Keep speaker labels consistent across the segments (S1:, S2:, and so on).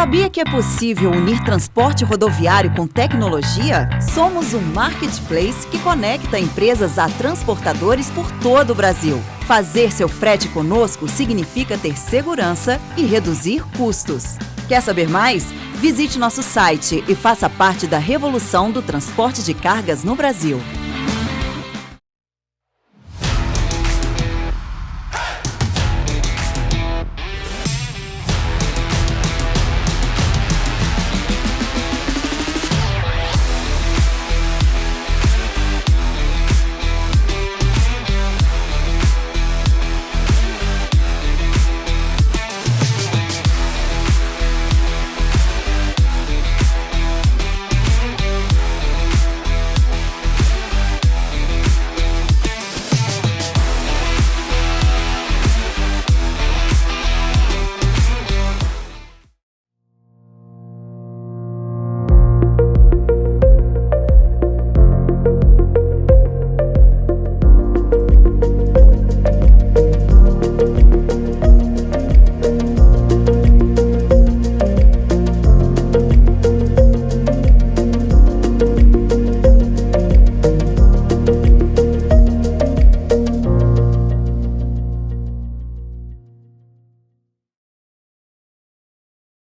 S1: Sabia que é possível unir transporte rodoviário com tecnologia? Somos um marketplace que conecta empresas a transportadores por todo o Brasil. Fazer seu frete conosco significa ter segurança e reduzir custos. Quer saber mais? Visite nosso site e faça parte da revolução do transporte de cargas no Brasil.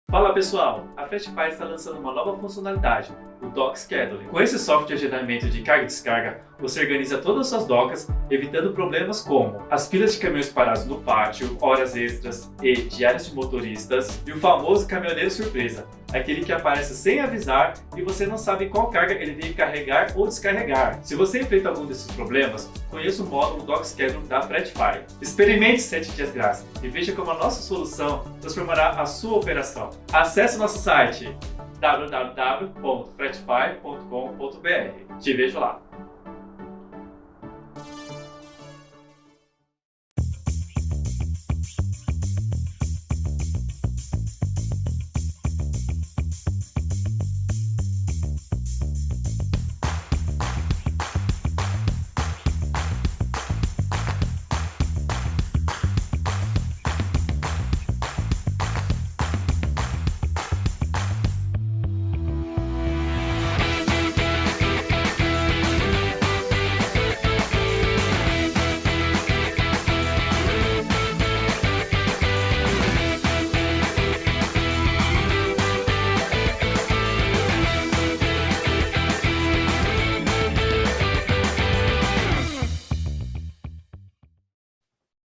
S2: Fala pessoal, a Fretify está lançando uma nova funcionalidade, o Dock Scheduling. Com esse software de agendamento de carga e descarga, você organiza todas as suas docas, evitando problemas como as filas de caminhões parados no pátio, horas extras e diárias de motoristas, e o famoso caminhoneiro surpresa, aquele que aparece sem avisar e você não sabe qual carga ele veio carregar ou descarregar. Se você enfrenta algum desses problemas, conheça o módulo Dock Scheduling da Fretify. Experimente 7 dias grátis e veja como a nossa solução transformará a sua operação. Acesse nosso site www.fretify.com.br. Te vejo lá!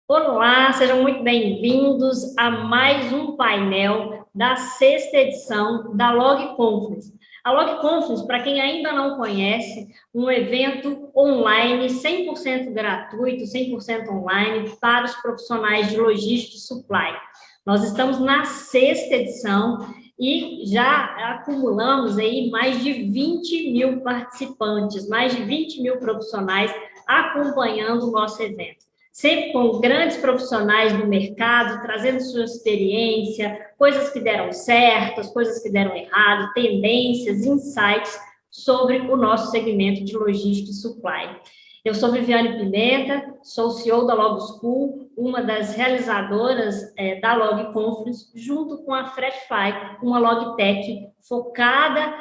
S3: Olá, sejam muito bem-vindos a mais um painel da 6ª edição da Log Conference. A Log Conference, para quem ainda não conhece, um evento online 100% gratuito, 100% online para os profissionais de logística e supply. Nós estamos na 6ª edição e já acumulamos aí mais de 20 mil participantes, mais de 20 mil profissionais acompanhando o nosso evento. Sempre com grandes profissionais do mercado, trazendo sua experiência, coisas que deram certo, as coisas que deram errado, tendências, insights sobre o nosso segmento de logística e supply. Eu sou Viviane Pimenta, sou CEO da Log School, uma das realizadoras da Log Conference, junto com a Fretify, uma logtech focada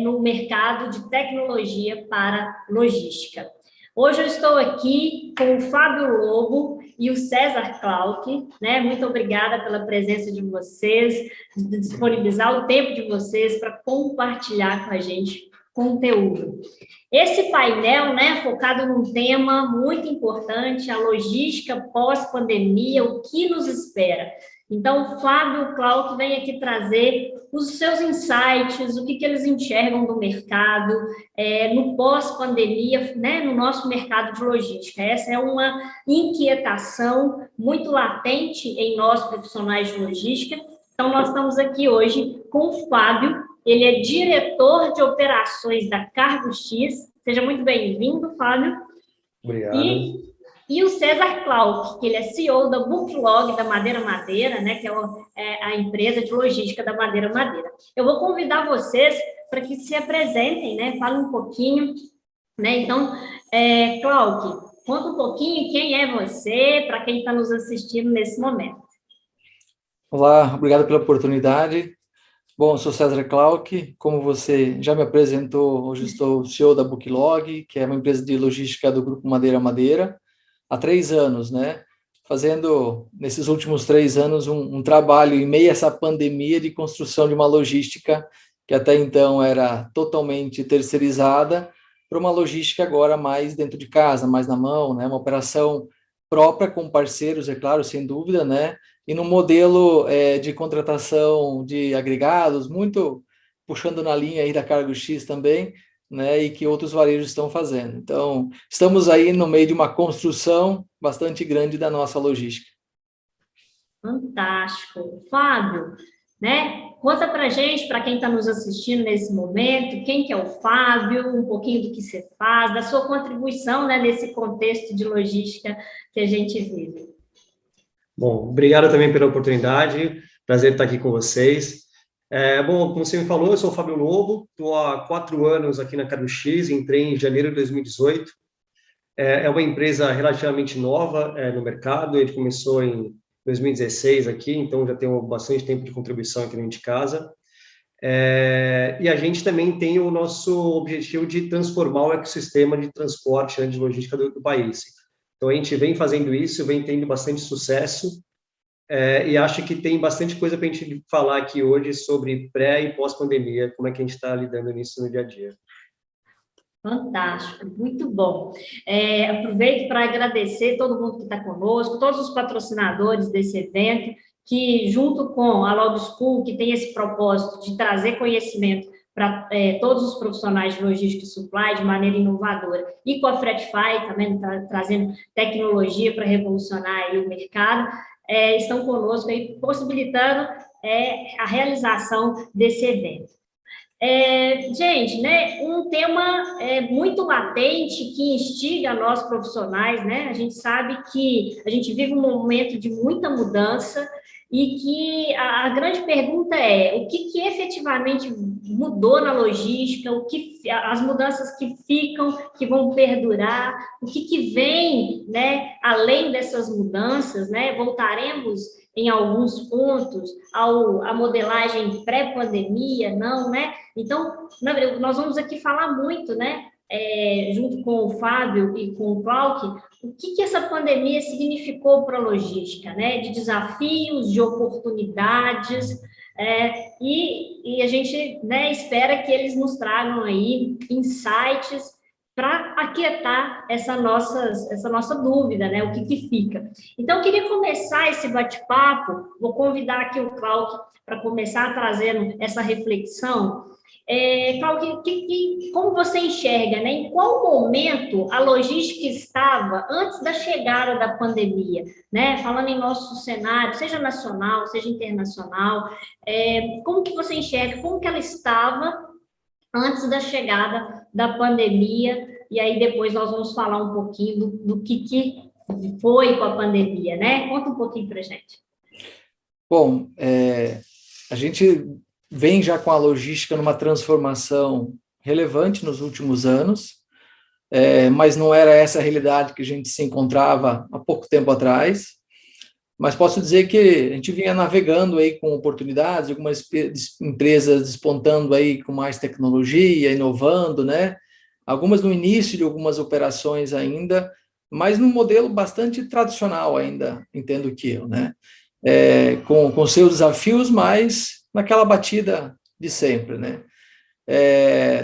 S3: no mercado de tecnologia para logística. Hoje eu estou aqui com o Fábio Lobo e o César Klauck, né? Muito obrigada pela presença de vocês, de disponibilizar o tempo de vocês para compartilhar com a gente conteúdo. Esse painel, né, focado num tema muito importante, a logística pós-pandemia, o que nos espera. Então, o Fábio Klauck vem aqui trazer os seus insights, o que eles enxergam do mercado, no pós-pandemia, né, no nosso mercado de logística. Essa é uma inquietação muito latente em nós, profissionais de logística. Então, nós estamos aqui hoje com o Fábio, ele é diretor de operações da Cargo X. Seja muito bem-vindo, Fábio.
S4: Obrigado.
S3: E o César Klauck, que ele é CEO da Booklog da Madeira Madeira, né, que é a empresa de logística da Madeira Madeira. Eu vou convidar vocês para que se apresentem, né, falem um pouquinho, né, então, Klauck, conta um pouquinho quem é você, para quem está nos assistindo nesse momento.
S4: Olá, obrigado pela oportunidade. Bom, eu sou César Klauck, como você já me apresentou, hoje estou CEO da Booklog, que é uma empresa de logística do Grupo Madeira Madeira, há 3 anos, né? Fazendo, nesses últimos 3 anos, um trabalho em meio a essa pandemia de construção de uma logística que até então era totalmente terceirizada, para uma logística agora mais dentro de casa, mais na mão, né? Uma operação própria com parceiros, é claro, sem dúvida, né? E no modelo de contratação de agregados, muito puxando na linha aí da Cargo X também, né, e que outros varejos estão fazendo. Então, estamos aí no meio de uma construção bastante grande da nossa logística.
S3: Fantástico. Fábio, né? Conta para gente, para quem está nos assistindo nesse momento, quem que é o Fábio, um pouquinho do que você faz, da sua contribuição, né, nesse contexto de logística que a gente vive.
S5: Bom, obrigado também pela oportunidade, prazer estar aqui com vocês. Bom, como você me falou, eu sou o Fábio Lobo, estou há 4 anos aqui na Cargo X, entrei em janeiro de 2018. É uma empresa relativamente nova no mercado, ele começou em 2016 aqui, então já tenho bastante tempo de contribuição aqui dentro de casa. E a gente também tem o nosso objetivo de transformar o ecossistema de transporte, né, de logística do país. Então, a gente vem fazendo isso, vem tendo bastante sucesso, e acho que tem bastante coisa para a gente falar aqui hoje sobre pré- e pós-pandemia, como é que a gente está lidando nisso no dia a dia.
S3: Fantástico, muito bom. Aproveito para agradecer todo mundo que está conosco, todos os patrocinadores desse evento, que junto com a Log School, que tem esse propósito de trazer conhecimento para todos os profissionais de logística e supply de maneira inovadora, e com a Fretify também trazendo tecnologia para revolucionar aí o mercado, estão conosco aí, possibilitando a realização desse evento. Gente, né, um tema muito latente que instiga nós profissionais, né? A gente sabe que a gente vive um momento de muita mudança e que a grande pergunta é o que efetivamente mudou na logística, as mudanças que ficam, que vão perdurar, o que vem, né, além dessas mudanças, né? Voltaremos em alguns pontos à modelagem pré-pandemia, não, né? Então, nós vamos aqui falar muito, né, junto com o Fábio e com o Klauck, o que essa pandemia significou para a logística, né, de desafios, de oportunidades, e a gente, né, espera que eles nos tragam aí insights para aquietar essa nossa dúvida, né, o que fica. Então, eu queria começar esse bate-papo, vou convidar aqui o Klauck para começar trazendo essa reflexão. Klauck, como você enxerga, né, em qual momento a logística estava antes da chegada da pandemia, né, falando em nosso cenário, seja nacional, seja internacional, como que você enxerga, como que ela estava antes da chegada da pandemia, e aí depois nós vamos falar um pouquinho do que foi com a pandemia, né? Conta um pouquinho para a gente.
S4: Bom, a gente vem já com a logística numa transformação relevante nos últimos anos, mas não era essa a realidade que a gente se encontrava há pouco tempo atrás. Mas posso dizer que a gente vinha navegando aí com oportunidades, algumas empresas despontando aí com mais tecnologia, inovando, né? Algumas no início de algumas operações ainda, mas num modelo bastante tradicional ainda, entendo que eu, né? Com seus desafios, mas naquela batida de sempre, né?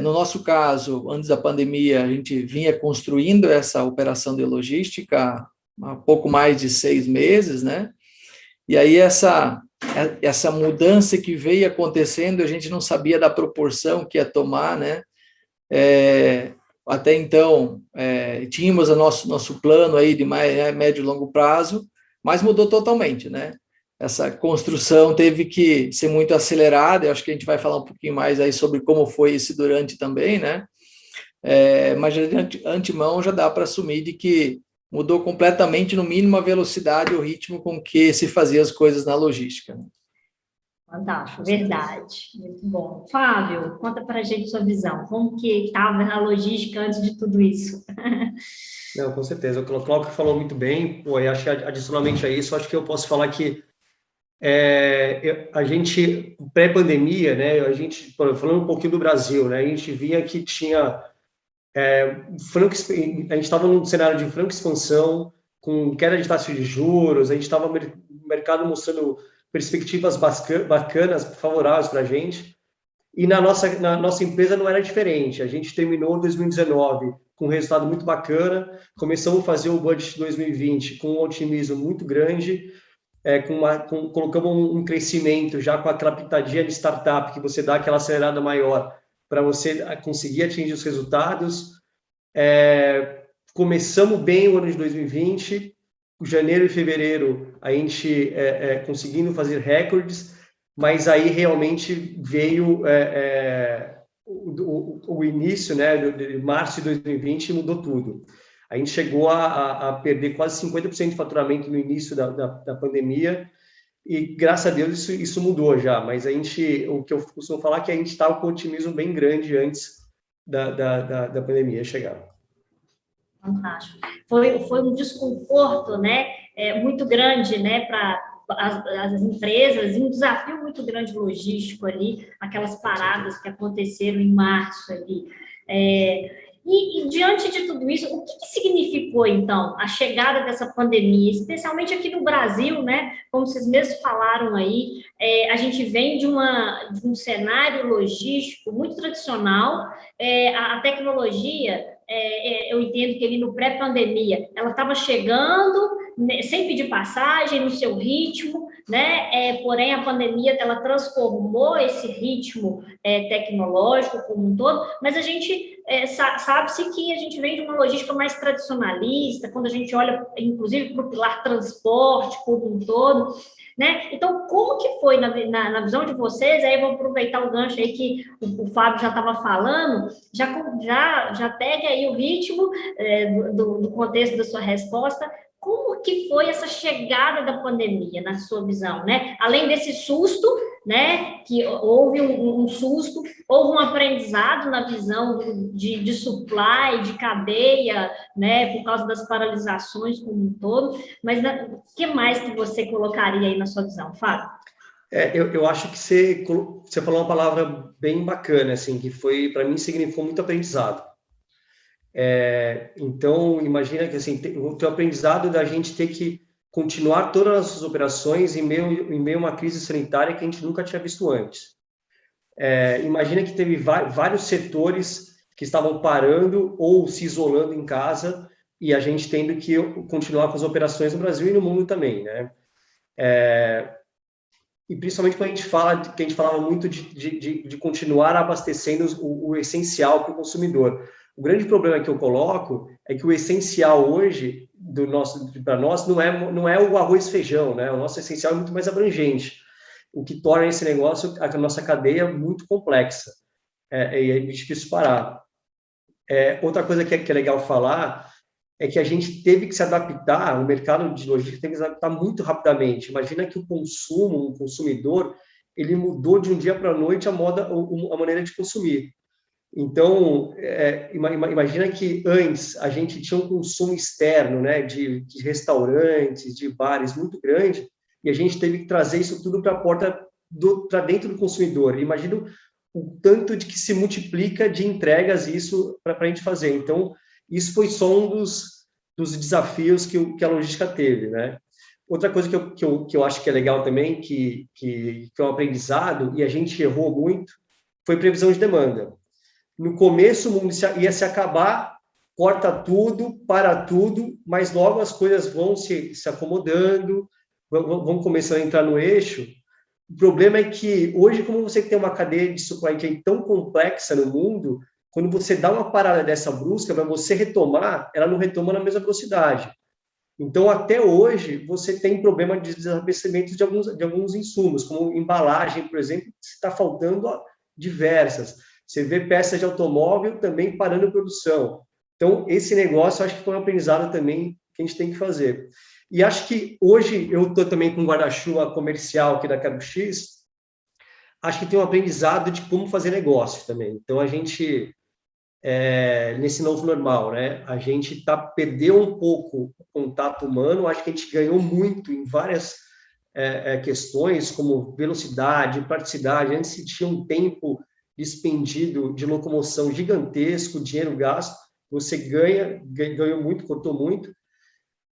S4: No nosso caso, antes da pandemia, a gente vinha construindo essa operação de logística há pouco mais de 6 meses, né? E aí essa mudança que veio acontecendo, a gente não sabia da proporção que ia tomar, né? Até então, tínhamos o nosso plano aí de médio e longo prazo, mas mudou totalmente, né? Essa construção teve que ser muito acelerada, eu acho que a gente vai falar um pouquinho mais aí sobre como foi esse durante também, né? Mas de antemão já dá para assumir de que mudou completamente, no mínimo, a velocidade e o ritmo com que se fazia as coisas na logística.
S3: Fantástico, verdade. Muito bom. Fábio, conta para a gente sua visão. Como que estava a logística antes de tudo isso?
S5: Não, com certeza. O Klauck falou muito bem. Pô, e acho que adicionalmente a isso, acho que eu posso falar que A gente, pré-pandemia, né, a gente, falando um pouquinho do Brasil, né, a gente via que tinha a gente estava num cenário de franca expansão, com queda de taxa de juros, a gente estava no mercado mostrando perspectivas bacanas, favoráveis para a gente, e na nossa empresa não era diferente. A gente terminou 2019 com um resultado muito bacana, começamos a fazer o budget de 2020 com um otimismo muito grande, colocamos um crescimento já com aquela pitadinha de startup, que você dá aquela acelerada maior para você conseguir atingir os resultados. Começamos bem o ano de 2020, janeiro e fevereiro a gente conseguindo fazer recordes, mas aí realmente veio o início, né, de março de 2020, e mudou tudo. A gente chegou a perder quase 50% de faturamento no início da pandemia, e graças a Deus isso mudou já, mas o que eu costumo falar é que a gente estava com um otimismo bem grande antes da pandemia chegar.
S3: Fantástico. Foi um desconforto, né, muito grande, né, para as empresas, e um desafio muito grande logístico ali, aquelas paradas que aconteceram em março ali. E diante de tudo isso, o que significou, então, a chegada dessa pandemia, especialmente aqui no Brasil, né? Como vocês mesmos falaram aí, a gente vem de um cenário logístico muito tradicional, a tecnologia, eu entendo que ali no pré-pandemia, ela estava chegando, né, sem pedir passagem, no seu ritmo, né? Porém, a pandemia, ela transformou esse ritmo tecnológico como um todo, mas a gente sabe-se que a gente vem de uma logística mais tradicionalista, quando a gente olha, inclusive, para o pilar transporte como um todo, né? Então, como que foi na visão de vocês? Aí eu vou aproveitar o gancho aí que o Fábio já estava falando, já pegue aí o ritmo do contexto da sua resposta. Como que foi essa chegada da pandemia, na sua visão, né? Além desse susto, né, que houve um susto, houve um aprendizado na visão de supply, de cadeia, né, por causa das paralisações como um todo, mas o que mais que você colocaria aí na sua visão, Fábio?
S5: Eu acho que você falou uma palavra bem bacana, assim, que para mim, significou muito aprendizado. Então, imagina que assim, o teu aprendizado da gente ter que continuar todas as nossas operações em meio a uma crise sanitária que a gente nunca tinha visto antes. Imagina que teve vários setores que estavam parando ou se isolando em casa, e a gente tendo que continuar com as operações no Brasil e no mundo também, né? E principalmente quando que a gente falava muito de continuar abastecendo o essencial para o consumidor. O grande problema que eu coloco é que o essencial hoje para nós não é o arroz e feijão, né? O nosso essencial é muito mais abrangente, o que torna esse negócio, a nossa cadeia, muito complexa. E é difícil parar. Outra coisa que é legal falar é que a gente teve que se adaptar, o mercado de logística tem que se adaptar muito rapidamente. Imagina que o consumidor, ele mudou de um dia para a noite a maneira de consumir. Então, imagina que antes a gente tinha um consumo externo, né, de restaurantes, de bares muito grande, e a gente teve que trazer isso tudo para dentro do consumidor. Imagina o tanto de que se multiplica de entregas isso para a gente fazer. Então, isso foi só um dos desafios que a logística teve, né? Outra coisa que eu acho que é legal também, que é um aprendizado, e a gente errou muito, foi previsão de demanda. No começo, o mundo ia se acabar, corta tudo, para tudo, mas logo as coisas vão se acomodando, vão começando a entrar no eixo. O problema é que hoje, como você tem uma cadeia de supply chain tão complexa no mundo, quando você dá uma parada dessa brusca, para você retomar, ela não retoma na mesma velocidade. Então, até hoje, você tem problema de desabastecimento de alguns insumos, como embalagem, por exemplo, que está faltando diversas. Você vê peças de automóvel também parando a produção. Então, esse negócio, eu acho que foi um aprendizado também que a gente tem que fazer. E acho que hoje, eu estou também com um guarda-chuva comercial aqui da CargoX, acho que tem um aprendizado de como fazer negócio também. Então, a gente, nesse novo normal, né, a gente perdeu um pouco o contato humano, acho que a gente ganhou muito em várias questões como velocidade, praticidade. Antes se tinha um tempo expendido de locomoção gigantesco, dinheiro gasto, você ganhou muito, cortou muito,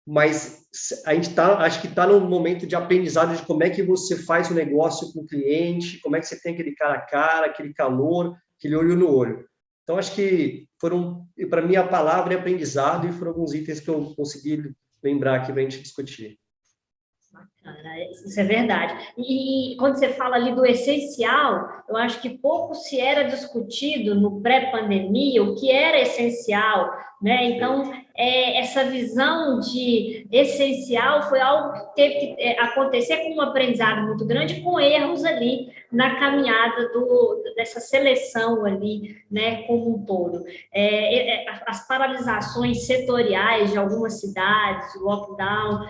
S5: mas a gente acho que está no momento de aprendizado de como é que você faz o negócio com o cliente, como é que você tem aquele cara a cara, aquele calor, aquele olho no olho. Então, acho que para mim, a palavra é aprendizado, e foram alguns itens que eu consegui lembrar aqui para a gente discutir.
S3: Bacana, isso é verdade. E quando você fala ali do essencial, eu acho que pouco se era discutido no pré-pandemia o que era essencial, né? Então, essa visão de essencial foi algo que teve que acontecer com um aprendizado muito grande, com erros ali na caminhada dessa seleção ali, né, como um todo. As paralisações setoriais de algumas cidades, o lockdown,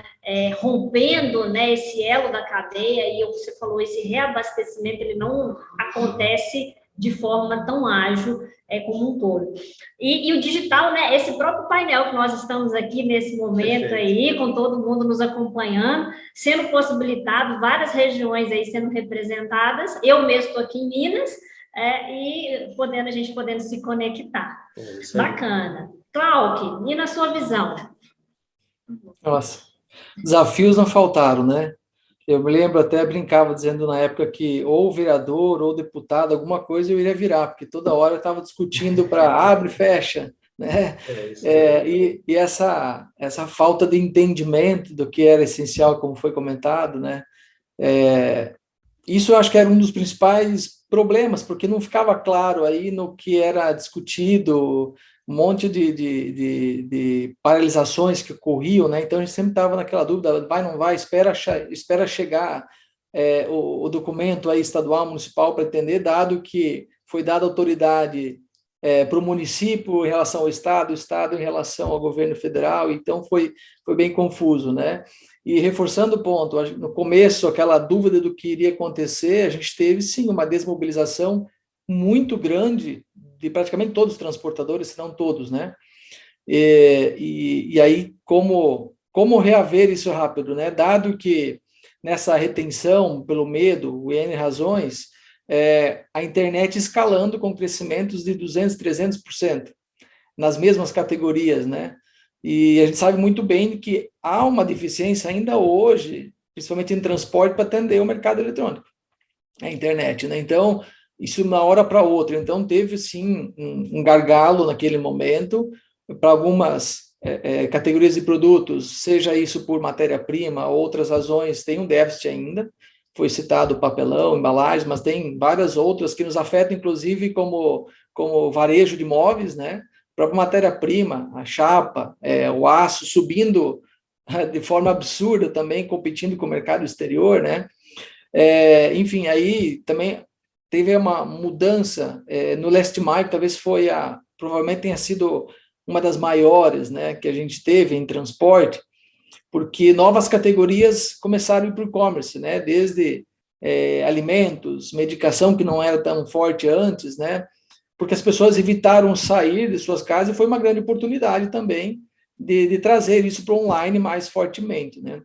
S3: rompendo, né, esse elo da cadeia, e você falou, esse reabastecimento ele não acontece de forma tão ágil como um todo. E o digital, né, esse próprio painel que nós estamos aqui nesse momento aí, com todo mundo nos acompanhando, sendo possibilitado, várias regiões aí sendo representadas, eu mesmo estou aqui em Minas, e a gente podendo se conectar. Bacana. Cláudio, e na sua visão?
S4: Nossa, desafios não faltaram, né? Eu me lembro, até brincava dizendo na época que ou vereador ou deputado, alguma coisa eu iria virar, porque toda hora eu estava discutindo para abre e fecha, né? E essa falta de entendimento do que era essencial, como foi comentado, né? Isso eu acho que era um dos principais problemas, porque não ficava claro aí no que era discutido, um monte de paralisações que ocorriam, né? Então a gente sempre estava naquela dúvida, vai, não vai, espera chegar o documento aí estadual, municipal para entender, dado que foi dada autoridade para o município em relação ao Estado, o Estado em relação ao governo federal, então foi bem confuso, né? E reforçando o ponto, no começo, aquela dúvida do que iria acontecer, a gente teve, sim, uma desmobilização muito grande de praticamente todos os transportadores, se não todos, né? E aí, como reaver isso rápido, né? Dado que nessa retenção pelo medo, N razões, a internet escalando com crescimentos de 200%, 300% nas mesmas categorias, né? E a gente sabe muito bem que há uma deficiência ainda hoje, principalmente em transporte, para atender o mercado eletrônico, a internet, né? Então, isso de uma hora para outra. Então, teve, sim, um gargalo naquele momento, para algumas categorias de produtos, seja isso por matéria-prima, outras razões, tem um déficit ainda, foi citado papelão, embalagem, mas tem várias outras que nos afetam, inclusive, como varejo de móveis, né? A própria matéria-prima, a chapa, o aço subindo de forma absurda também, competindo com o mercado exterior, né? Enfim, aí também teve uma mudança no last mile, talvez provavelmente tenha sido uma das maiores, né, que a gente teve em transporte, porque novas categorias começaram a ir para o e-commerce, né, desde alimentos, medicação, que não era tão forte antes, né, porque as pessoas evitaram sair de suas casas, e foi uma grande oportunidade também de trazer isso para o online mais fortemente, né.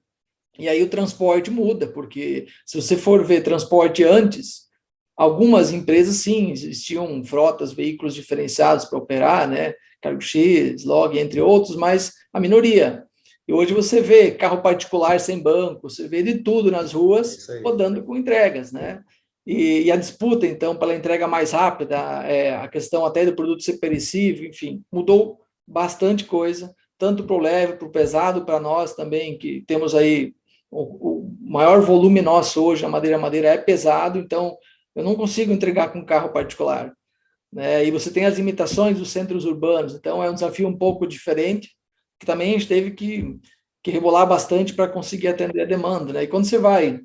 S4: E aí o transporte muda, porque se você for ver transporte antes, algumas empresas, sim, existiam frotas, veículos diferenciados para operar, né, Cargo X, Log, entre outros, mas a minoria. E hoje você vê carro particular sem banco, você vê de tudo nas ruas, rodando com entregas, né? E a disputa, então, pela entrega mais rápida, a questão até do produto ser perecível, enfim, mudou bastante coisa, tanto para o leve, para o pesado, para nós também, que temos aí o maior volume nosso hoje, a madeira é pesado, então eu não consigo entregar com carro particular, né? E você tem as limitações dos centros urbanos, então é um desafio um pouco diferente, que também a gente teve que rebolar bastante para conseguir atender a demanda, né? E quando você vai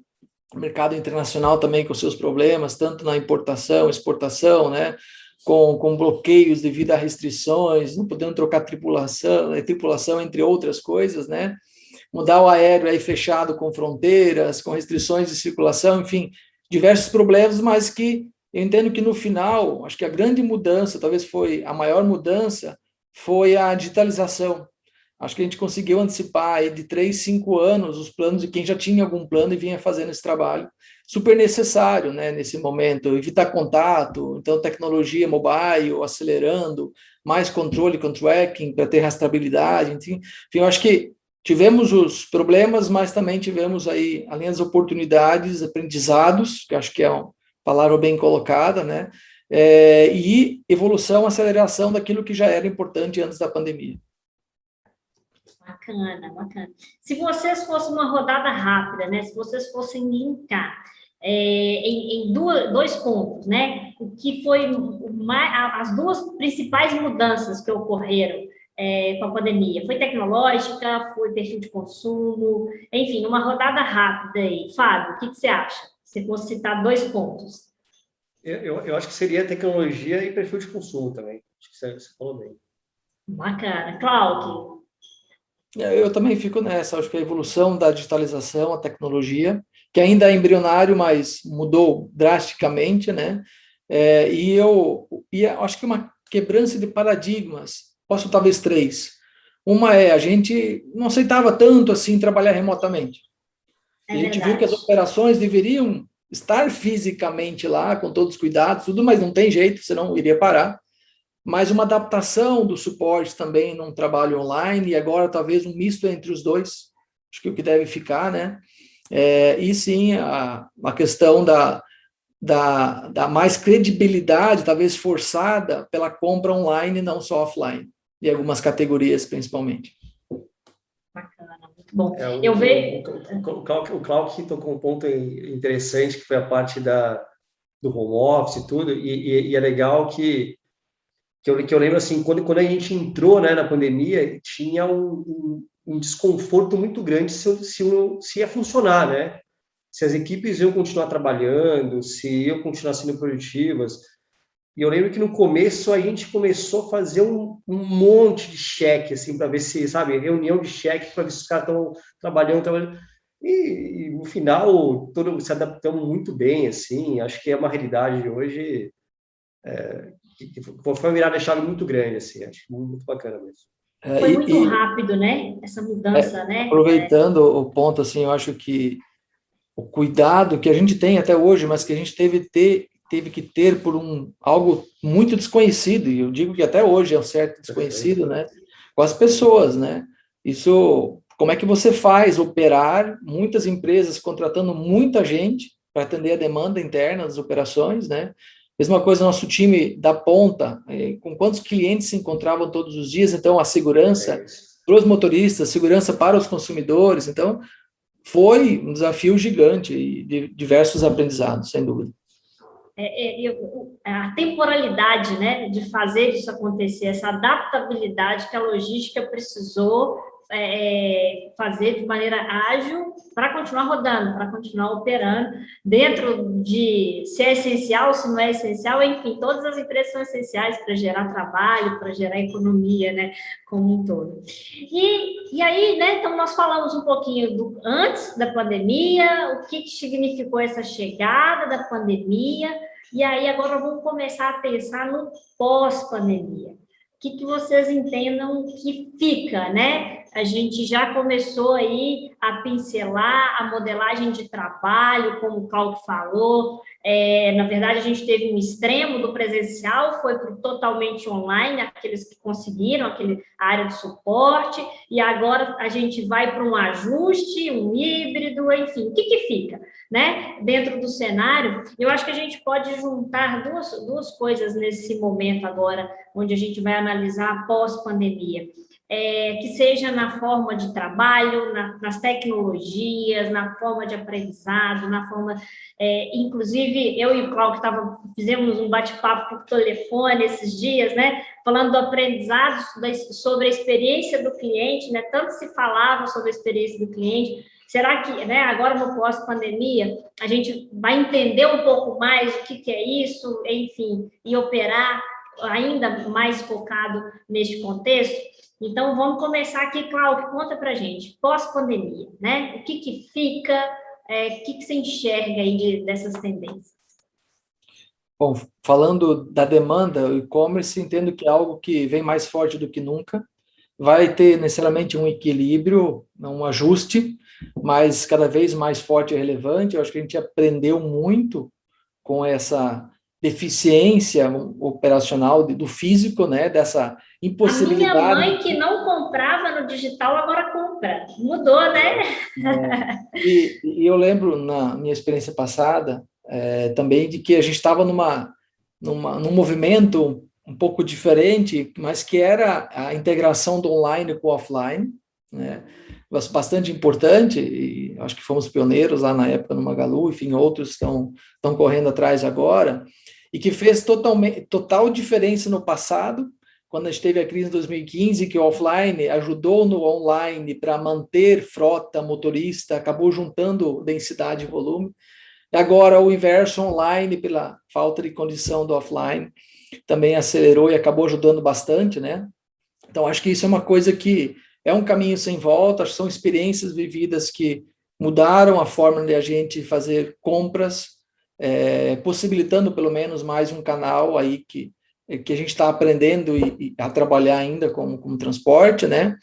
S4: no mercado internacional também com seus problemas, tanto na importação, exportação, né? Com bloqueios devido a restrições, não podendo trocar tripulação, entre outras coisas, né? Mudar o aéreo aí fechado com fronteiras, com restrições de circulação, enfim, diversos problemas, mas que eu entendo que no final, acho que a grande mudança, talvez foi a maior mudança, foi a digitalização. Acho que a gente conseguiu antecipar aí de 3, 5 anos os planos de quem já tinha algum plano e vinha fazendo esse trabalho. Super necessário, né, nesse momento, evitar contato, então tecnologia mobile, acelerando, mais controle com tracking para ter rastreabilidade, enfim, eu acho que tivemos os problemas, mas também tivemos aí, além das oportunidades, aprendizados, que acho que é uma palavra bem colocada, né, e evolução, aceleração daquilo que já era importante antes da pandemia.
S3: Bacana, bacana. Se vocês fossem uma rodada rápida, né? Se vocês fossem linkar em dois pontos, né? O que foi as duas principais mudanças que ocorreram com a pandemia? Foi tecnológica, foi perfil de consumo, enfim, uma rodada rápida aí. Fábio, o que você acha? Se fosse citar 2 pontos.
S5: Eu acho que seria tecnologia e perfil de consumo também. Acho que você falou bem.
S3: Bacana. Cláudio?
S4: Eu também fico nessa, acho que a evolução da digitalização, a tecnologia, que ainda é embrionário, mas mudou drasticamente, né? E eu acho que uma quebrança de paradigmas, posso talvez 3. Uma a gente não aceitava tanto assim trabalhar remotamente. E a gente viu que as operações deveriam estar fisicamente lá, com todos os cuidados, tudo, mas não tem jeito, senão iria parar. Mas uma adaptação do suporte também num trabalho online, e agora talvez um misto entre os dois, acho que o que deve ficar, né? E sim, a questão da mais credibilidade, talvez forçada, pela compra online, não só offline, e algumas categorias principalmente.
S3: Bacana, muito bom. Eu vejo...
S5: O Cláudio tocou um ponto interessante, que foi a parte do home office e tudo, e é legal que eu lembro assim, quando a gente entrou, né, na pandemia, tinha um desconforto muito grande se ia funcionar, né? Se as equipes iam continuar trabalhando, se iam continuar sendo produtivas. E eu lembro que no começo a gente começou a fazer um monte de cheque, assim, para ver se, sabe, reunião de cheque para ver se os caras estão trabalhando. E no final, se adaptamos muito bem, assim, acho que é uma realidade de hoje... que foi uma virada de chave muito grande, assim, acho muito bacana mesmo.
S3: Foi muito rápido, né? Essa mudança, né?
S4: Aproveitando o ponto, assim, eu acho que o cuidado que a gente tem até hoje, mas que a gente teve que ter por algo muito desconhecido, e eu digo que até hoje é um certo desconhecido, né? Com as pessoas, né? Isso, como é que você faz operar muitas empresas contratando muita gente para atender a demanda interna das operações, né? Mesma coisa, nosso time da ponta, com quantos clientes se encontravam todos os dias, então a segurança para os motoristas, segurança para os consumidores, então foi um desafio gigante e de diversos aprendizados, sem dúvida.
S3: A temporalidade, né, de fazer isso acontecer, essa adaptabilidade que a logística precisou fazer de maneira ágil para continuar rodando, para continuar operando, dentro de se é essencial, se não é essencial, enfim, todas as empresas são essenciais para gerar trabalho, para gerar economia, né, como um todo. E aí, né, então nós falamos um pouquinho do antes da pandemia, o que significou essa chegada da pandemia, e aí agora vamos começar a pensar no pós-pandemia. O que vocês entendam que fica, né? A gente já começou aí a pincelar a modelagem de trabalho, como o Cláudio falou. Na verdade, a gente teve um extremo do presencial, foi para o totalmente online, aqueles que conseguiram, a área de suporte, e agora a gente vai para um ajuste, um híbrido, enfim, o que fica, né? Dentro do cenário, eu acho que a gente pode juntar duas coisas nesse momento agora, onde a gente vai analisar pós-pandemia. Que seja na forma de trabalho, nas tecnologias, na forma de aprendizado, na forma... inclusive, eu e o Cláudio fizemos um bate-papo por telefone esses dias, né? Falando do aprendizado, sobre a experiência do cliente, né? Tanto se falava sobre a experiência do cliente. Será que, né, agora no pós-pandemia, a gente vai entender um pouco mais o que é isso, enfim, e operar ainda mais focado neste contexto? Então, vamos começar aqui, Cláudio, conta para a gente, pós-pandemia, né? O que fica, o que você enxerga aí dessas tendências?
S4: Bom, falando da demanda, o e-commerce, entendo que é algo que vem mais forte do que nunca. vai ter necessariamente um equilíbrio, um ajuste, mas cada vez mais forte e relevante. Eu acho que a gente aprendeu muito com essa deficiência operacional do físico, né, dessa
S3: A minha
S4: impossibilidade.
S3: mãe, que não comprava no digital, agora compra. Mudou, né?
S4: E eu lembro, na minha experiência passada, também de que a gente estava num movimento um pouco diferente, mas que era a integração do online com o offline, né? Bastante importante, e acho que fomos pioneiros lá na época no Magalu, enfim, outros estão correndo atrás agora, e que fez total diferença no passado, quando a gente teve a crise em 2015, que o offline ajudou no online para manter frota, motorista, acabou juntando densidade e volume. E agora o inverso, online, pela falta de condição do offline, também acelerou e acabou ajudando bastante, né? Então, acho que isso é uma coisa que é um caminho sem volta, acho que são experiências vividas que mudaram a forma de a gente fazer compras, possibilitando pelo menos mais um canal aí que a gente está aprendendo e a trabalhar ainda como transporte, né?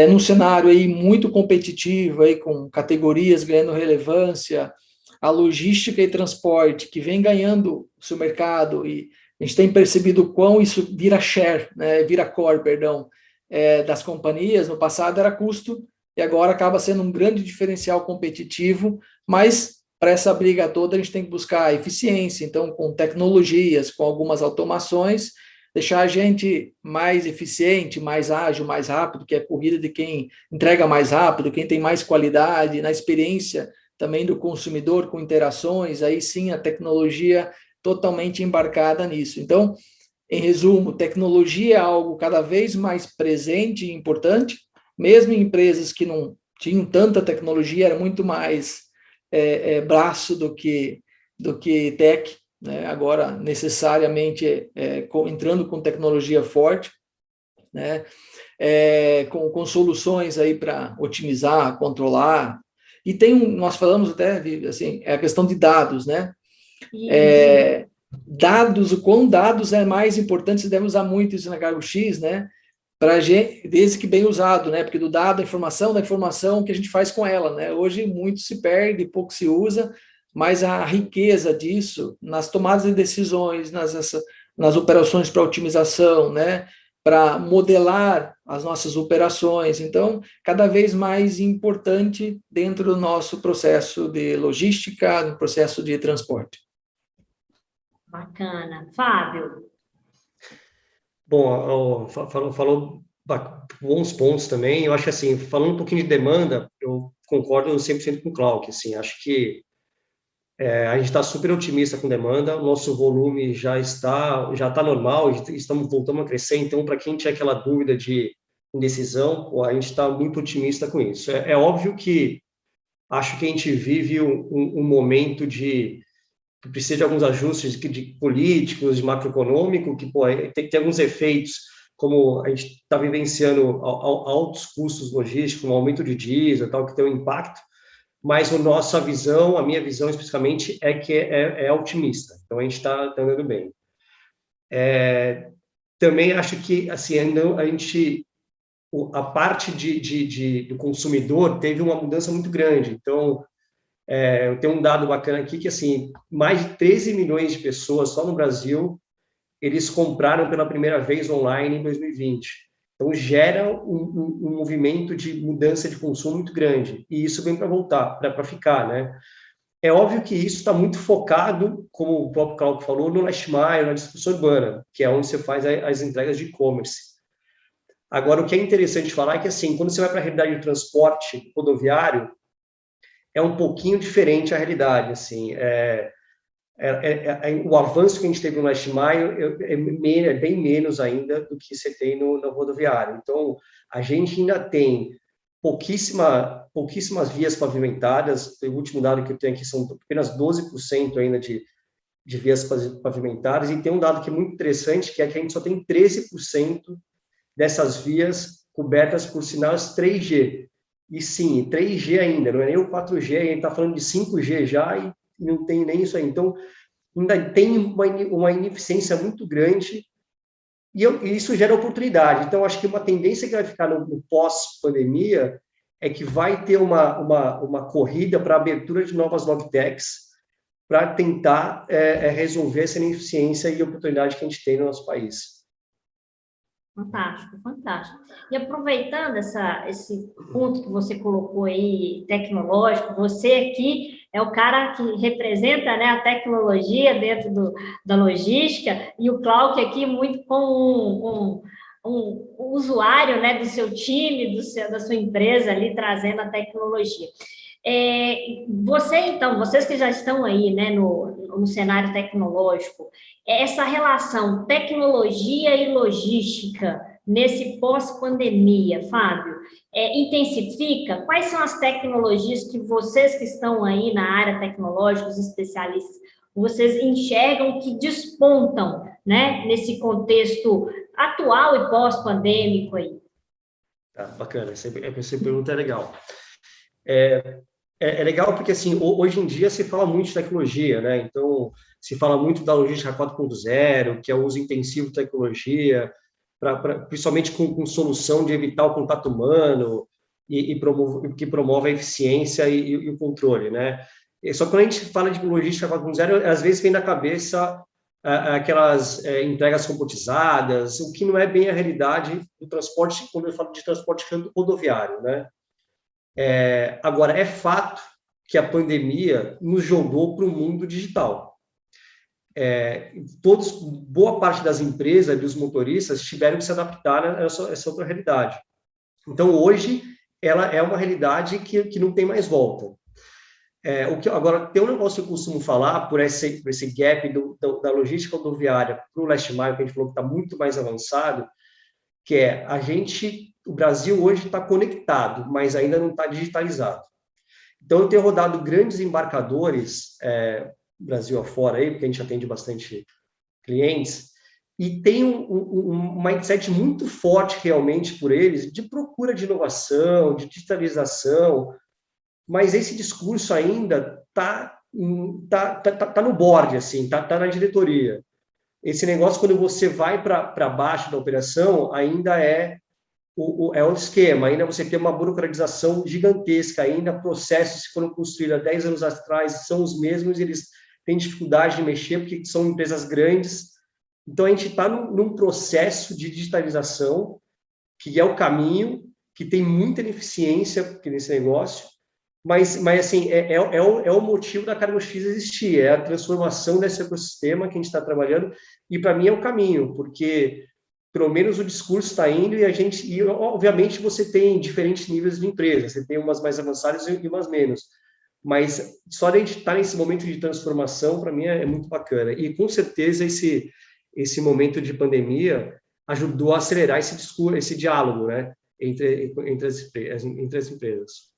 S4: Num cenário aí muito competitivo, aí com categorias ganhando relevância, a logística e transporte que vem ganhando o seu mercado, e a gente tem percebido o quão isso vira share, né, vira core, perdão, das companhias. No passado era custo, e agora acaba sendo um grande diferencial competitivo, mas para essa briga toda a gente tem que buscar eficiência, então com tecnologias, com algumas automações, deixar a gente mais eficiente, mais ágil, mais rápido, que é a corrida de quem entrega mais rápido, quem tem mais qualidade, na experiência também do consumidor, com interações, aí sim a tecnologia totalmente embarcada nisso. Então, em resumo, tecnologia é algo cada vez mais presente e importante, mesmo em empresas que não tinham tanta tecnologia, era muito mais braço do que tech, né? Agora, necessariamente, entrando com tecnologia forte, né? Com soluções aí para otimizar, controlar. E nós falamos até, assim, a questão de dados, né? Dados, o quão dados é mais importante, você deve usar muito isso na Cargo X, né? Para gente, desde que bem usado, né? Porque do dado, da informação que a gente faz com ela, né? Hoje muito se perde, pouco se usa, mas a riqueza disso nas tomadas de decisões, nas operações para otimização, né? Para modelar as nossas operações. Então, cada vez mais importante dentro do nosso processo de logística, no processo de transporte.
S3: Bacana. Fábio?
S5: Bom, falou bons pontos também. Eu acho que, assim, falando um pouquinho de demanda, eu concordo 100% com o Clark. Assim, acho que a gente está super otimista com demanda, o nosso volume já está normal, estamos voltando a crescer. Então, para quem tinha aquela dúvida de indecisão, a gente está muito otimista com isso. É óbvio que acho que a gente vive um momento que precisa de alguns ajustes de políticos, de macroeconômico, que tem alguns efeitos, como a gente está vivenciando altos custos logísticos, um aumento de diesel, tal, que tem um impacto, mas a minha visão especificamente é que é otimista. Então, a gente está andando bem. Também acho que, assim, a parte do consumidor teve uma mudança muito grande. Então, eu tenho um dado bacana aqui que, assim, mais de 13 milhões de pessoas só no Brasil, eles compraram pela primeira vez online em 2020. Então, gera um movimento de mudança de consumo muito grande. E isso vem para voltar, para ficar, né? É óbvio que isso está muito focado, como o próprio Claudio falou, no last mile, na distribuição urbana, que é onde você faz as entregas de e-commerce. Agora, o que é interessante falar é que, assim, quando você vai para a realidade do transporte rodoviário, é um pouquinho diferente a realidade, assim. O avanço que a gente teve no last mile é bem menos ainda do que você tem no rodoviário. Então, a gente ainda tem pouquíssimas vias pavimentadas. O último dado que eu tenho aqui são apenas 12% ainda de vias pavimentadas, e tem um dado que é muito interessante, que é que a gente só tem 13% dessas vias cobertas por sinais 3G. E sim, 3G ainda, não é nem o 4G, a gente está falando de 5G já e não tem nem isso aí. Então, ainda tem uma ineficiência muito grande E isso gera oportunidade. Então, acho que uma tendência que vai ficar no pós-pandemia é que vai ter uma corrida para a abertura de novas logtechs para tentar resolver essa ineficiência e oportunidade que a gente tem no nosso país.
S3: Fantástico, fantástico. E aproveitando esse ponto que você colocou aí, tecnológico, você aqui é o cara que representa, né, a tecnologia dentro da logística, e o Clark aqui muito como um usuário, né, do seu time, da sua empresa ali, trazendo a tecnologia. Vocês que já estão aí, né, no cenário tecnológico, essa relação tecnologia e logística nesse pós-pandemia, Fábio, intensifica? Quais são as tecnologias que vocês que estão aí na área tecnológica, os especialistas, vocês enxergam que despontam, né, nesse contexto atual e pós-pandêmico aí?
S5: Bacana, essa pergunta é legal. É legal porque, assim, hoje em dia se fala muito de tecnologia, né? Então, se fala muito da logística 4.0, que é o uso intensivo de tecnologia, principalmente com solução de evitar o contato humano que promove a eficiência e o controle, né? Só que quando a gente fala de logística 4.0, às vezes vem na cabeça aquelas entregas robotizadas, o que não é bem a realidade do transporte, quando eu falo de transporte rodoviário, né? Agora, é fato que a pandemia nos jogou para o mundo digital. Boa parte das empresas, dos motoristas, tiveram que se adaptar a essa outra realidade. Então, hoje, ela é uma realidade que não tem mais volta. Agora, tem um negócio que eu costumo falar, por esse gap da logística rodoviária para o last mile, que a gente falou que está muito mais avançado, que é o Brasil hoje está conectado, mas ainda não está digitalizado. Então, eu tenho rodado grandes embarcadores, Brasil afora, aí, porque a gente atende bastante clientes, e tem um mindset muito forte realmente por eles, de procura de inovação, de digitalização, mas esse discurso ainda está no board, assim, tá na diretoria. Esse negócio, quando você vai para baixo da operação, ainda é o esquema, ainda você tem uma burocratização gigantesca, ainda processos que foram construídos há 10 anos atrás são os mesmos, e eles têm dificuldade de mexer, porque são empresas grandes. Então, a gente está num processo de digitalização, que é o caminho, que tem muita ineficiência nesse negócio, mas assim, é o motivo da Cargo X existir, é a transformação desse ecossistema que a gente está trabalhando, e para mim é o caminho, porque pelo menos o discurso está indo, e obviamente você tem diferentes níveis de empresa, você tem umas mais avançadas e umas menos, mas só a gente estar nesse momento de transformação, para mim, é muito bacana, e com certeza esse momento de pandemia ajudou a acelerar esse discurso, esse diálogo, né, entre as empresas.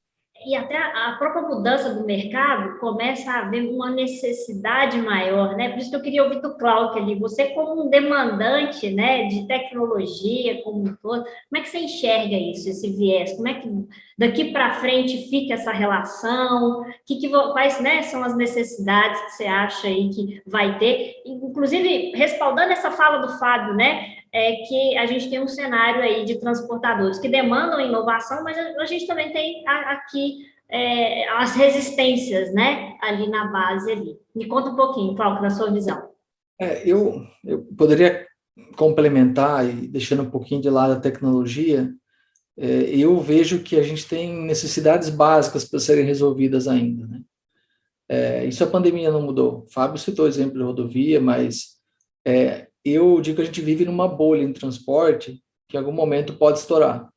S3: E até a própria mudança do mercado começa a haver uma necessidade maior, né? Por isso que eu queria ouvir do Clark ali, você como um demandante, né, de tecnologia como um todo, como é que você enxerga isso, esse viés? Como é que daqui para frente fica essa relação? Quais, né, são as necessidades que você acha aí que vai ter? Inclusive, respaldando essa fala do Fábio, né? Que a gente tem um cenário aí de transportadores que demandam inovação, mas a gente também tem aqui as resistências, né, ali na base ali. Me conta um pouquinho, Cláudio, da sua visão.
S4: Eu poderia complementar, e deixando um pouquinho de lado a tecnologia, eu vejo que a gente tem necessidades básicas para serem resolvidas ainda, né? Isso a pandemia não mudou. Fábio citou o exemplo de rodovia, mas eu digo que a gente vive numa bolha em transporte que em algum momento pode estourar.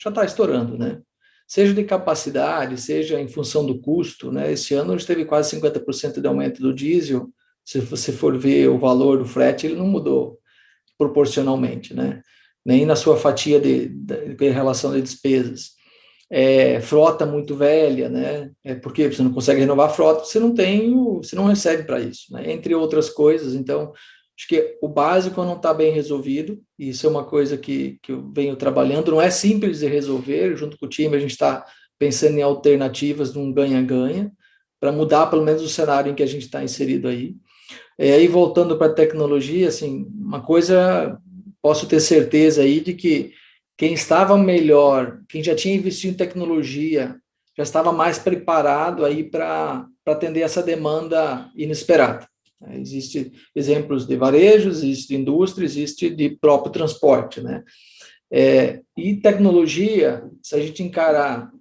S4: Já está estourando, né? Seja de capacidade, seja em função do custo, né? Esse ano a gente teve quase 50% de aumento do diesel. Se você for ver o valor do frete, ele não mudou proporcionalmente, né? Nem na sua fatia em relação de despesas. Frota muito velha, né? Porque você não consegue renovar a frota, você não recebe para isso, né? Entre outras coisas. Então, acho que o básico não está bem resolvido, e isso é uma coisa que eu venho trabalhando, não é simples de resolver, junto com o time a gente está pensando em alternativas de um ganha-ganha, para mudar pelo menos o cenário em que a gente está inserido aí. Aí voltando para a tecnologia, assim, uma coisa posso ter certeza aí de que quem estava melhor, quem já tinha investido em tecnologia, já estava mais preparado aí para atender essa demanda inesperada. Existem exemplos de varejo, existe indústria, existe de próprio transporte, né? E tecnologia, se a gente encarar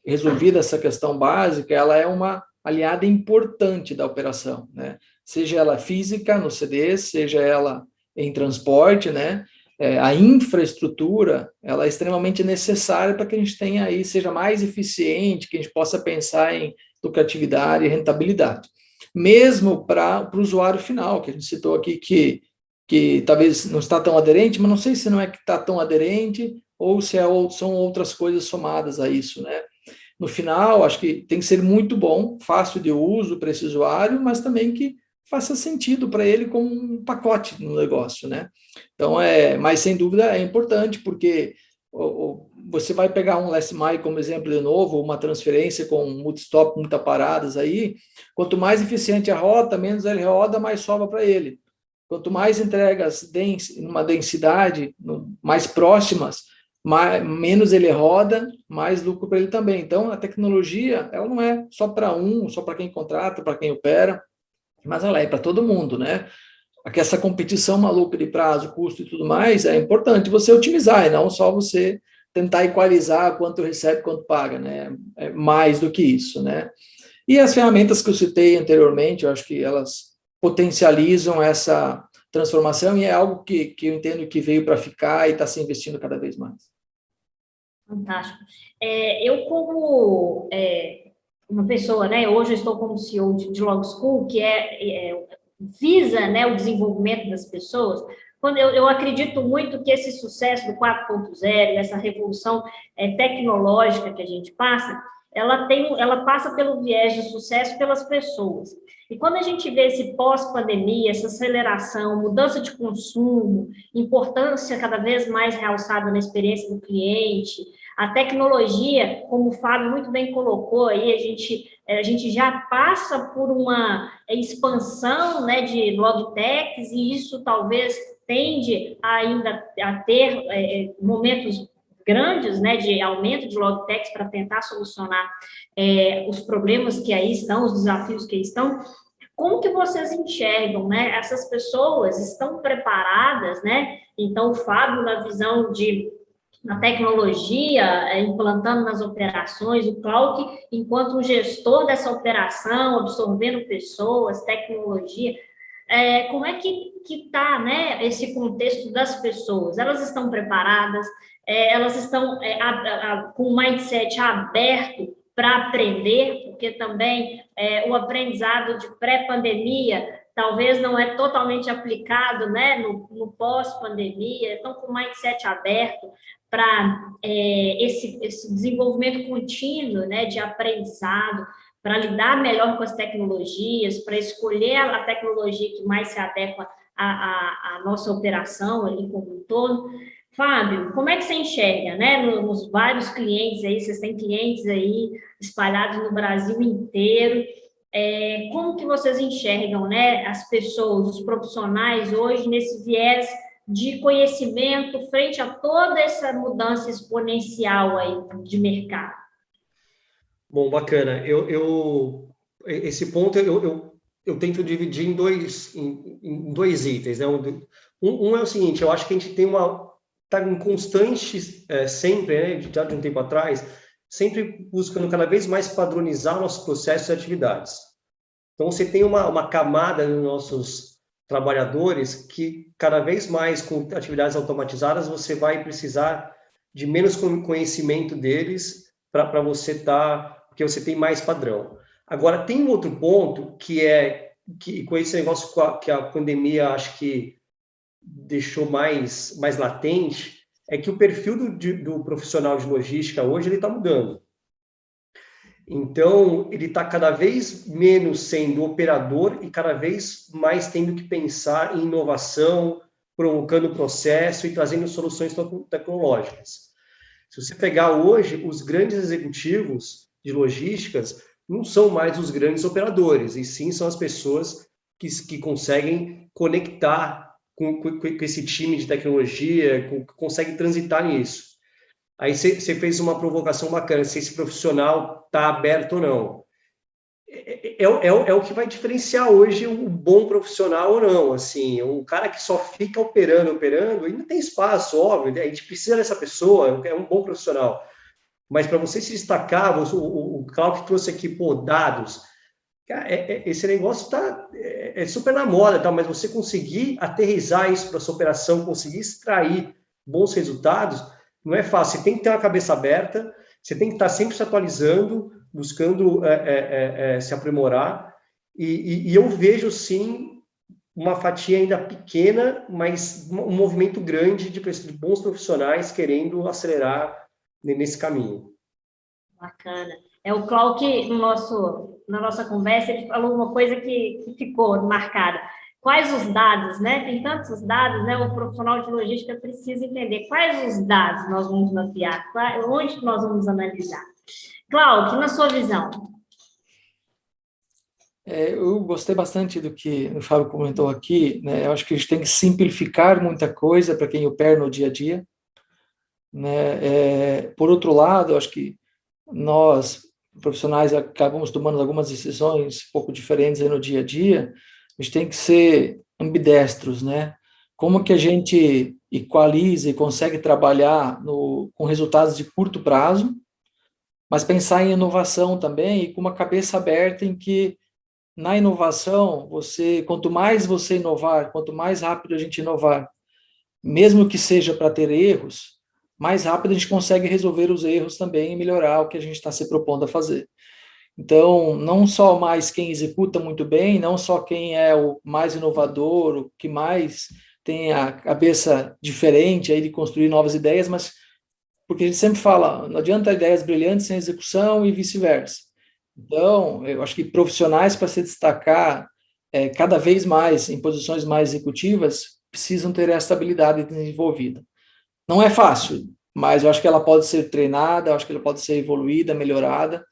S4: resolvida essa questão básica, ela é uma aliada importante da operação, né? Seja ela física, no CD, seja ela em transporte, né? A infraestrutura, ela é extremamente necessária para que a gente tenha aí, seja mais eficiente, que a gente possa pensar em lucratividade e rentabilidade. Mesmo para o usuário final, que a gente citou aqui que talvez não está tão aderente, mas não sei se não é que está tão aderente ou se são outras coisas somadas a isso, né? No final, acho que tem que ser muito bom, fácil de uso para esse usuário, mas também que faça sentido para ele como um pacote no negócio, né? Então, mas sem dúvida é importante, porque você vai pegar um last mile como exemplo de novo, uma transferência com multistop, muitas paradas aí, quanto mais eficiente a rota, menos ele roda, mais sobra para ele. Quanto mais entregas numa densidade mais próximas, menos ele roda, mais lucro para ele também. Então, a tecnologia, ela não é só para só para quem contrata, para quem opera, mas ela é para todo mundo, né? Essa competição maluca de prazo, custo e tudo mais, é importante você otimizar, e não só você tentar equalizar quanto recebe, quanto paga, né? É mais do que isso, né? E as ferramentas que eu citei anteriormente, eu acho que elas potencializam essa transformação e é algo que eu entendo que veio para ficar e está se investindo cada vez mais.
S3: Fantástico. Eu, como uma pessoa, né, hoje eu estou como CEO de Log School, que visa, né, o desenvolvimento das pessoas. Quando eu acredito muito que esse sucesso do 4.0, essa revolução tecnológica que a gente passa, ela passa pelo viés de sucesso pelas pessoas. E quando a gente vê esse pós-pandemia, essa aceleração, mudança de consumo, importância cada vez mais realçada na experiência do cliente, a tecnologia, como o Fábio muito bem colocou aí, a gente já passa por uma expansão, né, de logtechs, e isso talvez tende ainda a ter momentos grandes, né, de aumento de logtechs para tentar solucionar os problemas que aí estão, os desafios que aí estão. Como que vocês enxergam, né? Essas pessoas estão preparadas, né? Então, o Fábio, na visão na tecnologia, implantando nas operações, o Clark, enquanto um gestor dessa operação, absorvendo pessoas, tecnologia, como é que está, né, esse contexto das pessoas? Elas estão preparadas? Elas estão com o mindset aberto para aprender, porque também o aprendizado de pré-pandemia talvez não é totalmente aplicado, né, no pós-pandemia, estão com o mindset aberto para esse desenvolvimento contínuo, né, de aprendizado, para lidar melhor com as tecnologias, para escolher a tecnologia que mais se adequa à nossa operação ali como um todo. Fábio, como é que você enxerga, né, nos vários clientes aí, vocês têm clientes aí espalhados no Brasil inteiro, como que vocês enxergam, né, as pessoas, os profissionais hoje nesse viés de conhecimento frente a toda essa mudança exponencial aí de mercado? Bom,
S5: bacana. Esse ponto eu tento dividir em dois itens, né? Um é o seguinte, eu acho que a gente está em constante, sempre, né, de um tempo atrás, sempre buscando cada vez mais padronizar nossos processos e atividades. Então, você tem uma camada dos nossos trabalhadores que, cada vez mais, com atividades automatizadas, você vai precisar de menos conhecimento deles para você porque você tem mais padrão. Agora, tem um outro ponto que com esse negócio que a pandemia, acho que deixou mais latente, é que o perfil do profissional de logística hoje ele está mudando. Então, ele está cada vez menos sendo operador e cada vez mais tendo que pensar em inovação, provocando processo e trazendo soluções tecnológicas. Se você pegar hoje, os grandes executivos de logísticas não são mais os grandes operadores, e sim são as pessoas que conseguem conectar com esse time de tecnologia, consegue transitar nisso. Aí você fez uma provocação bacana, se esse profissional está aberto ou não. É o que vai diferenciar hoje o bom profissional ou não. Assim, o cara que só fica operando, ainda tem espaço, óbvio, a gente precisa dessa pessoa, é um bom profissional. Mas para você se destacar, o Cláudio trouxe aqui, dados. Cara, esse negócio é super na moda, tá? Mas você conseguir aterrissar isso para sua operação, conseguir extrair bons resultados, não é fácil. Você tem que ter uma cabeça aberta, você tem que estar sempre se atualizando, buscando se aprimorar. E eu vejo, sim, uma fatia ainda pequena, mas um movimento grande de bons profissionais querendo acelerar nesse caminho.
S3: Bacana. O Cláudio, na nossa conversa, ele falou uma coisa que ficou marcada. Quais os dados, né? Tem tantos dados, né? O profissional de logística precisa entender quais os dados nós vamos mapear, onde que nós vamos analisar. Cláudio, na sua visão?
S4: Eu gostei bastante do que o Fábio comentou aqui, né? Eu acho que a gente tem que simplificar muita coisa para quem opera no dia a dia, né? Por outro lado, eu acho que nós, profissionais, acabamos tomando algumas decisões um pouco diferentes aí no dia a dia. A gente tem que ser ambidestros, né? Como que a gente equaliza e consegue trabalhar com resultados de curto prazo, mas pensar em inovação também e com uma cabeça aberta em que, na inovação, quanto mais você inovar, quanto mais rápido a gente inovar, mesmo que seja para ter erros, mais rápido a gente consegue resolver os erros também e melhorar o que a gente está se propondo a fazer. Então, não só mais quem executa muito bem, não só quem é o mais inovador, o que mais tem a cabeça diferente aí de construir novas ideias, mas porque a gente sempre fala, não adianta ideias brilhantes sem execução e vice-versa. Então, eu acho que profissionais para se destacar cada vez mais em posições mais executivas precisam ter essa habilidade desenvolvida. Não é fácil, mas eu acho que ela pode ser treinada, eu acho que ela pode ser evoluída, melhorada,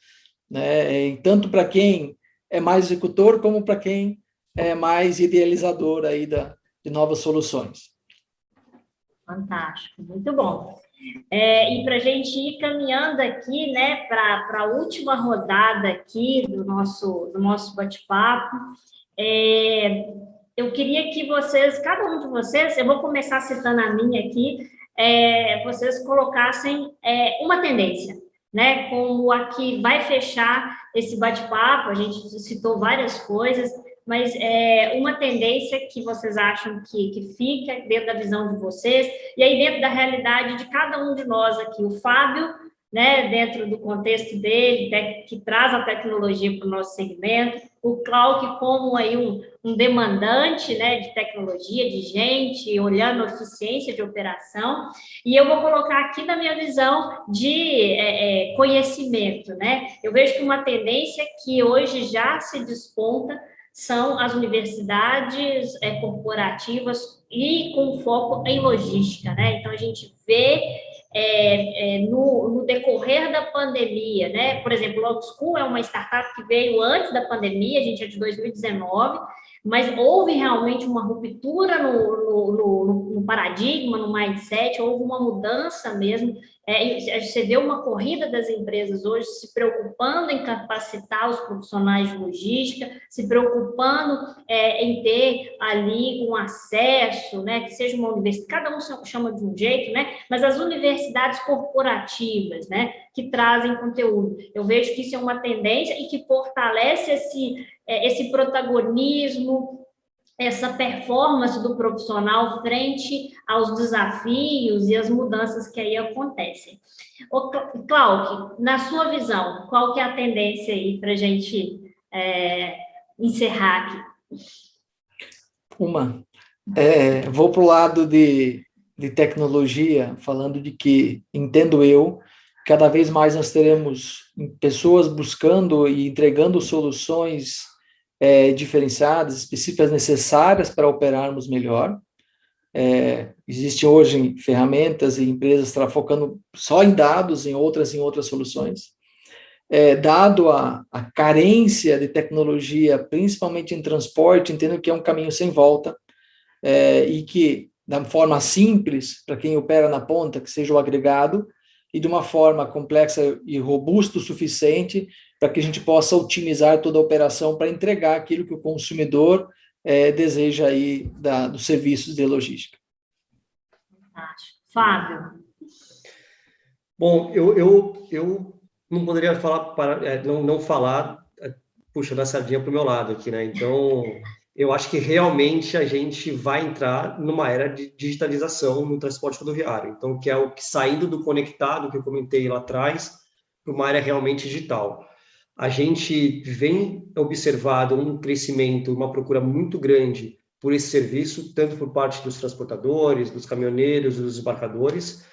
S4: né? Tanto para quem é mais executor, como para quem é mais idealizador aí de novas soluções.
S3: Fantástico, muito bom. E para a gente ir caminhando aqui, né, para a última rodada aqui do nosso bate-papo, eu queria que vocês, cada um de vocês, eu vou começar citando a minha aqui, vocês colocassem uma tendência, né, como a que vai fechar esse bate-papo. A gente citou várias coisas, mas uma tendência que vocês acham que fica dentro da visão de vocês, e aí dentro da realidade de cada um de nós aqui. O Fábio, né, dentro do contexto dele, que traz a tecnologia para o nosso segmento, o Cláudio como aí um demandante, né, de tecnologia, de gente, olhando a eficiência de operação, e eu vou colocar aqui na minha visão de conhecimento, né? Eu vejo que uma tendência que hoje já se desponta são as universidades corporativas e com foco em logística, né? Então, a gente vê no decorrer da pandemia, né? Por exemplo, o Log School é uma startup que veio antes da pandemia, a gente é de 2019, mas houve realmente uma ruptura no paradigma, no mindset, houve uma mudança mesmo. Você vê uma corrida das empresas hoje se preocupando em capacitar os profissionais de logística, se preocupando em ter ali um acesso, né, que seja uma universidade, cada um chama de um jeito, né, mas as universidades corporativas, né, que trazem conteúdo. Eu vejo que isso é uma tendência e que fortalece esse protagonismo, essa performance do profissional frente aos desafios e as mudanças que aí acontecem. Cláudio, na sua visão, qual que é a tendência aí para a gente encerrar aqui?
S4: Vou para o lado de tecnologia, falando de que, entendo eu, cada vez mais nós teremos pessoas buscando e entregando soluções diferenciadas, específicas, necessárias para operarmos melhor. Existem hoje ferramentas e empresas focando só em dados, em outras soluções. Dado a carência de tecnologia, principalmente em transporte, entendo que é um caminho sem volta. e que, da forma simples, para quem opera na ponta, que seja o agregado, e de uma forma complexa e robusta o suficiente para que a gente possa otimizar toda a operação para entregar aquilo que o consumidor deseja aí dos serviços de logística.
S3: Fábio.
S5: Bom, eu não poderia falar não falar puxando a sardinha para o meu lado aqui, né? Então, eu acho que realmente a gente vai entrar numa era de digitalização no transporte rodoviário. Então, que é o que saindo do conectado, que eu comentei lá atrás, para uma área realmente digital. A gente vem observado um crescimento, uma procura muito grande por esse serviço, tanto por parte dos transportadores, dos caminhoneiros, dos embarcadores,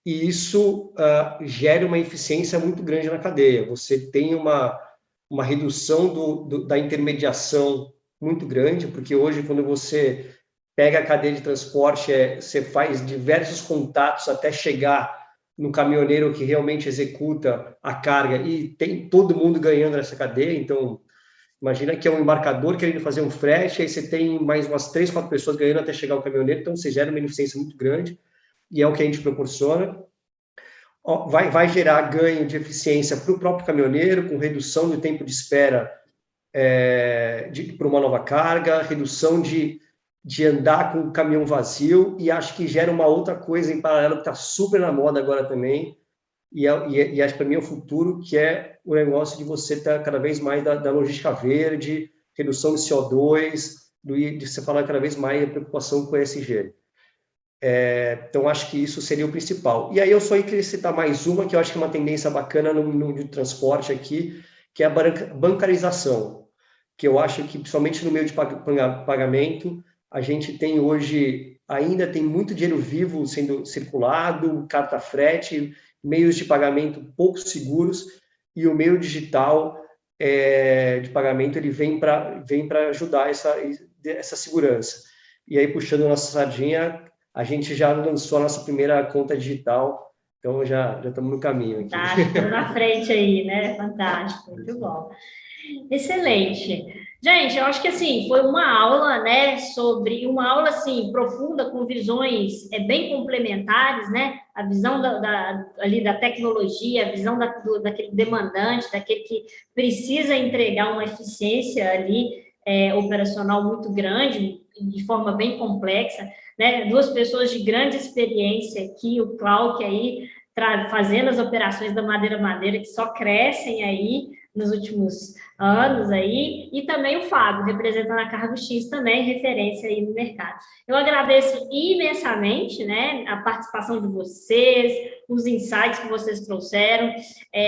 S5: e isso gera uma eficiência muito grande na cadeia. Você tem uma redução da intermediação muito grande, porque hoje, quando você pega a cadeia de transporte, você faz diversos contatos até chegar no caminhoneiro que realmente executa a carga, e tem todo mundo ganhando nessa cadeia. Então, imagina que é um embarcador querendo fazer um frete, aí você tem mais umas 3, 4 pessoas ganhando até chegar ao caminhoneiro, então você gera uma eficiência muito grande, e é o que a gente proporciona. Vai gerar ganho de eficiência para o próprio caminhoneiro, com redução do tempo de espera para uma nova carga, redução de andar com o caminhão vazio, e acho que gera uma outra coisa em paralelo que está super na moda agora também, e acho que para mim é o futuro, que é o negócio de você estar cada vez mais da logística verde, redução de CO2, de você falar cada vez mais da preocupação com o ESG. Então, acho que isso seria o principal. E aí eu só queria citar mais uma, que eu acho que é uma tendência bacana no transporte aqui, que é a bancarização, que eu acho que, principalmente no meio de pagamento, a gente tem hoje, ainda tem muito dinheiro vivo sendo circulado, carta frete, meios de pagamento pouco seguros, e o meio digital de pagamento ele vem para ajudar essa segurança. E aí, puxando a nossa sardinha, a gente já lançou a nossa primeira conta digital, então já estamos no caminho aqui.
S3: Fantástico, na frente aí, né? Fantástico, muito bom. Excelente. Gente, eu acho que assim, foi uma aula, né, uma aula assim, profunda, com visões bem complementares, né? A visão ali da tecnologia, a visão daquele demandante, daquele que precisa entregar uma eficiência ali operacional muito grande, de forma bem complexa, né? Duas pessoas de grande experiência aqui, o Clark aí, fazendo as operações da Madeira, que só crescem aí nos últimos anos aí, e também o Fábio, representando a Cargo X, também referência aí no mercado. Eu agradeço imensamente, né, a participação de vocês, os insights que vocês trouxeram,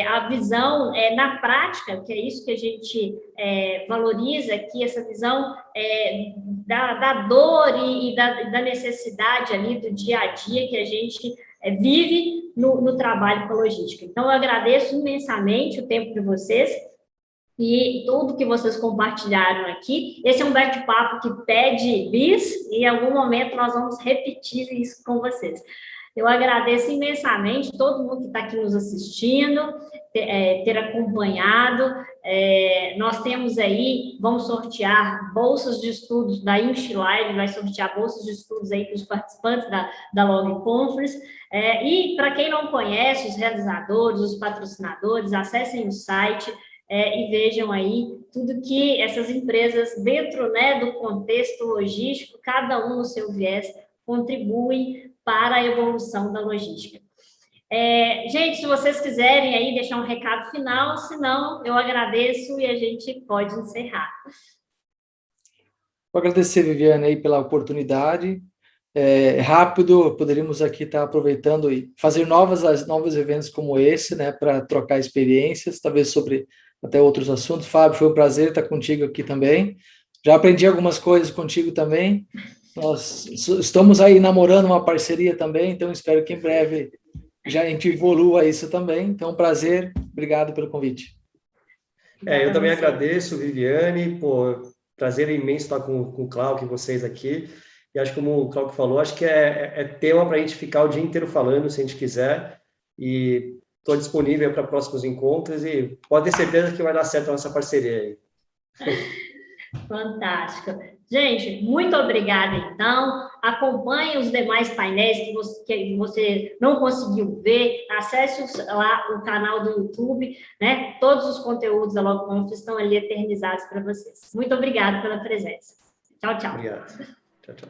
S3: a visão na prática, que é isso que a gente valoriza aqui, essa visão da dor e da necessidade ali do dia a dia que a gente vive no trabalho com a logística. Então, eu agradeço imensamente o tempo de vocês e tudo que vocês compartilharam aqui. Esse é um bate-papo que pede bis, e em algum momento nós vamos repetir isso com vocês. Eu agradeço imensamente todo mundo que está aqui nos assistindo, ter acompanhado. Nós temos aí, vamos sortear bolsas de estudos da InchLive, vai sortear bolsas de estudos aí para os participantes da Log Conference. E para quem não conhece, os realizadores, os patrocinadores, acessem o site e vejam aí tudo que essas empresas, dentro, né, do contexto logístico, cada um no seu viés, contribuem para a evolução da logística. Gente, se vocês quiserem aí deixar um recado final, senão eu agradeço e a gente pode encerrar.
S4: Vou agradecer, Viviane, aí pela oportunidade. Rápido, poderíamos aqui estar aproveitando e fazer novos eventos como esse, né, para trocar experiências, talvez sobre até outros assuntos. Fábio, foi um prazer estar contigo aqui também. Já aprendi algumas coisas contigo também. Nós estamos aí namorando uma parceria também, então espero que em breve já a gente evolua isso também. Então, prazer, obrigado pelo convite.
S5: Eu também agradeço, Viviane, prazer imenso estar com o Clark e vocês aqui. E acho que, como o Clark falou, acho que é tema para a gente ficar o dia inteiro falando, se a gente quiser. E estou disponível para próximos encontros e pode ter certeza que vai dar certo a nossa parceria aí.
S3: Fantástico. Gente, muito obrigada, então. Acompanhe os demais painéis que você não conseguiu ver. Acesse lá o canal do YouTube, né? Todos os conteúdos da LogConf estão ali eternizados para vocês. Muito obrigada pela presença. Tchau, tchau.
S5: Obrigado. Tchau, tchau.